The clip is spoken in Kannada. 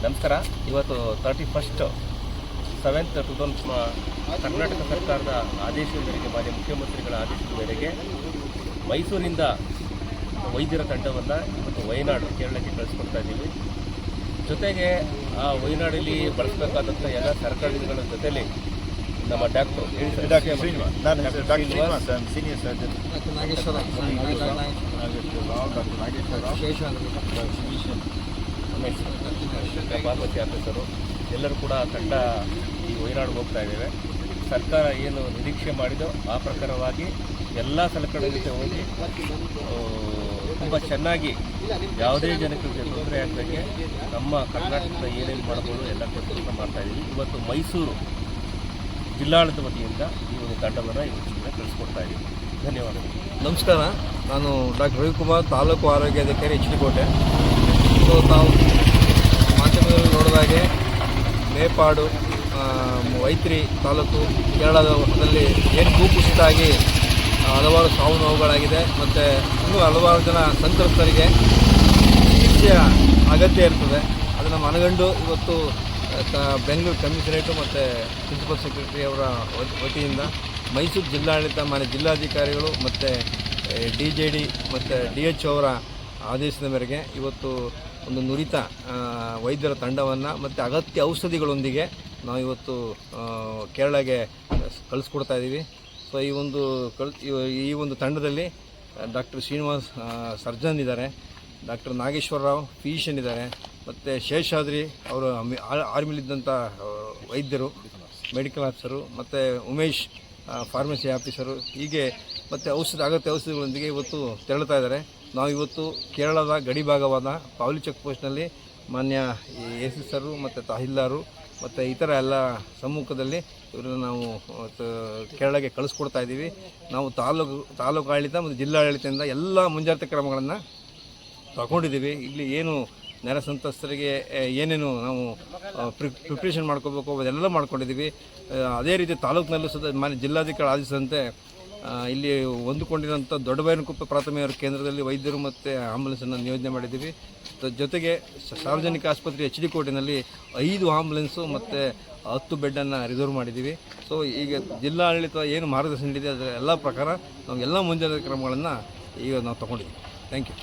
ನಮಸ್ಕಾರ. ಇವತ್ತು 31/7/2000 ಕರ್ನಾಟಕ ಸರ್ಕಾರದ ಆದೇಶದ ಮೇರೆಗೆ, ಮಾನ್ಯ ಮುಖ್ಯಮಂತ್ರಿಗಳ ಆದೇಶದ ಮೇರೆಗೆ ಮೈಸೂರಿನಿಂದ ವೈದ್ಯರ ತಂಡವನ್ನು ಇವತ್ತು ವಯನಾಡು ಕೇರಳಕ್ಕೆ ಕಳಿಸ್ಕೊಡ್ತಾ ಇದ್ದೀವಿ. ಜೊತೆಗೆ ಆ ವಯನಾಡಲ್ಲಿ ಬಳಸಬೇಕಾದಂಥ ಎಲ್ಲ ಸರ್ಕಾರಗಳ ಜೊತೆಯಲ್ಲಿ ನಮ್ಮ doctor senior surgeon pharmacy officer ಎಲ್ಲರೂ ಕೂಡ ತಂಡ ಈ ವಯನಾಡಿಗೆ ಹೋಗ್ತಾ ಇದ್ದೇವೆ. ಸರ್ಕಾರ ಏನು ನಿರೀಕ್ಷೆ ಮಾಡಿದೋ ಆ ಪ್ರಕಾರವಾಗಿ ಎಲ್ಲ ಸಲಕರಣೆ ಜೊತೆ ಹೋಗಿ ತುಂಬ ಚೆನ್ನಾಗಿ ಯಾವುದೇ ಜನಕ್ಕೆ ತೊಂದರೆ ಆಗದಂಗೆ ನಮ್ಮ ಕರ್ನಾಟಕದ ಏನೇನು ಮಾಡ್ಬೋದು ಎಲ್ಲ ಕೆಲಸ ಮಾಡ್ತಾಯಿದ್ದೀವಿ. ಇವತ್ತು ಮೈಸೂರು ಜಿಲ್ಲಾಡಳಿತ ವತಿಯಿಂದ ಈ ಒಂದು ತಂಡವನ್ನು ಇವತ್ತಿನ ಕಳಿಸ್ಕೊಡ್ತಾ ಇದ್ದೀವಿ. ಧನ್ಯವಾದಗಳು. ನಮಸ್ಕಾರ. ನಾನು ಡಾಕ್ಟರ್ ರವಿಕುಮಾರ್, ತಾಲೂಕು ಆರೋಗ್ಯಾಧಿಕಾರಿ ಎಚ್.ಡಿ. ಸೊ ತಾವು ಮಾಧ್ಯಮದಲ್ಲಿ ನೋಡಿದಾಗೆ ಮೇಪಾಡು ವೈತ್ರಿ ತಾಲೂಕು ಕೇರಳದಲ್ಲಿ ಏನು ಭೂಕುಸಿತಾಗಿ ಹಲವಾರು ಸಾವು ನೋವುಗಳಾಗಿದೆ ಮತ್ತು ಇನ್ನೂ ಹಲವಾರು ಜನ ಸಂತ್ರಸ್ತರಿಗೆ ಚಿಕಿತ್ಸೆಯ ಅಗತ್ಯ ಇರ್ತದೆ. ಅದನ್ನು ಮನಗಂಡು ಇವತ್ತು ಬೆಂಗಳೂರು ಕಮಿಷನರೇಟು ಮತ್ತು ಪ್ರಿನ್ಸಿಪಲ್ ಸೆಕ್ರೆಟರಿ ಅವರ ವತಿಯಿಂದ ಮೈಸೂರು ಜಿಲ್ಲಾಡಳಿತ ಮಾನ್ಯ ಜಿಲ್ಲಾಧಿಕಾರಿಗಳು ಮತ್ತು DJD ಮತ್ತು DH ಅವರ ಆದೇಶದ ಮೇರೆಗೆ ಇವತ್ತು ಒಂದು ನುರಿತ ವೈದ್ಯರ ತಂಡವನ್ನು ಮತ್ತು ಅಗತ್ಯ ಔಷಧಿಗಳೊಂದಿಗೆ ನಾವು ಇವತ್ತು ಕೇರಳಗೆ ಕಳಿಸ್ಕೊಡ್ತಾ ಇದ್ದೀವಿ. ಸೊ ಈ ಒಂದು ತಂಡದಲ್ಲಿ ಡಾಕ್ಟರ್ ಶ್ರೀನಿವಾಸ್ ಸರ್ಜನ್ ಇದ್ದಾರೆ, ಡಾಕ್ಟರ್ ನಾಗೇಶ್ವರರಾವ್ ಫಿಸಿಷಿಯನ್ ಇದ್ದಾರೆ, ಮತ್ತು ಶೇಷಾದ್ರಿ ಅವರು ಆರ್ಮಿಲಿದ್ದಂಥ ವೈದ್ಯರು, ಮೆಡಿಕಲ್ ಆಫೀಸರು, ಮತ್ತು ಉಮೇಶ್ ಫಾರ್ಮಸಿ ಆಫೀಸರು, ಹೀಗೆ ಮತ್ತು ಅಗತ್ಯ ಔಷಧಿಗಳೊಂದಿಗೆ ಇವತ್ತು ತೆರಳುತ್ತಾ ಇದ್ದಾರೆ. ನಾವು ಇವತ್ತು ಕೇರಳದ ಗಡಿ ಭಾಗವಾದ ಪಾವಲಿ ಚೆಕ್ ಪೋಸ್ಟ್ನಲ್ಲಿ ಮಾನ್ಯ AC ಸರು ಮತ್ತು ತಹಸೀಲ್ದಾರು ಮತ್ತು ಇತರ ಎಲ್ಲ ಸಮ್ಮುಖದಲ್ಲಿ ಇವರನ್ನು ನಾವು ಕೇರಳಕ್ಕೆ ಕಳಿಸ್ಕೊಡ್ತಾ ಇದ್ದೀವಿ. ನಾವು ತಾಲೂಕು ಆಡಳಿತ ಮತ್ತು ಜಿಲ್ಲಾಡಳಿತದಿಂದ ಎಲ್ಲ ಮುಂಜಾಗ್ರತಾ ಕ್ರಮಗಳನ್ನು ತಗೊಂಡಿದ್ದೀವಿ. ಇಲ್ಲಿ ಏನು ನೆರೆ ಸಂತ್ರಸ್ತರಿಗೆ ಏನೇನು ನಾವು ಪ್ರಿಪ್ರೇಷನ್ ಮಾಡ್ಕೋಬೇಕು ಅದೆಲ್ಲ ಮಾಡ್ಕೊಂಡಿದ್ದೀವಿ. ಅದೇ ರೀತಿ ತಾಲೂಕಿನಲ್ಲೂ ಸಹ ಮಾನ್ಯ ಜಿಲ್ಲಾಧಿಕಾರಿ ಆದೇಶದಂತೆ ಇಲ್ಲಿ ಹೊಂದಿಕೊಂಡಿರೋಂಥ ದೊಡ್ಡಬೈನಕೊಪ್ಪ ಪ್ರಾಥಮಿಕ ಕೇಂದ್ರದಲ್ಲಿ ವೈದ್ಯರು ಮತ್ತು ಆಂಬುಲೆನ್ಸನ್ನು ನಿಯೋಜನೆ ಮಾಡಿದ್ದೀವಿ. ಜೊತೆಗೆ ಸಾರ್ವಜನಿಕ ಆಸ್ಪತ್ರೆ HD ಕೋಟೆನಲ್ಲಿ 5 ಆಂಬುಲೆನ್ಸು ಮತ್ತು 10 ಬೆಡ್ಡನ್ನು ರಿಸರ್ವ್ ಮಾಡಿದ್ದೀವಿ. ಸೊ ಈಗ ಜಿಲ್ಲಾಡಳಿತ ಏನು ಮಾರ್ಗದರ್ಶನ ನೀಡಿದೆ ಅದರ ಎಲ್ಲ ಪ್ರಕಾರ ನಾವು ಎಲ್ಲ ಮುಂಜಾಗ್ರತಾ ಕ್ರಮಗಳನ್ನು ಈಗ ನಾವು ತಗೊಂಡಿದ್ದೀವಿ. Thank you.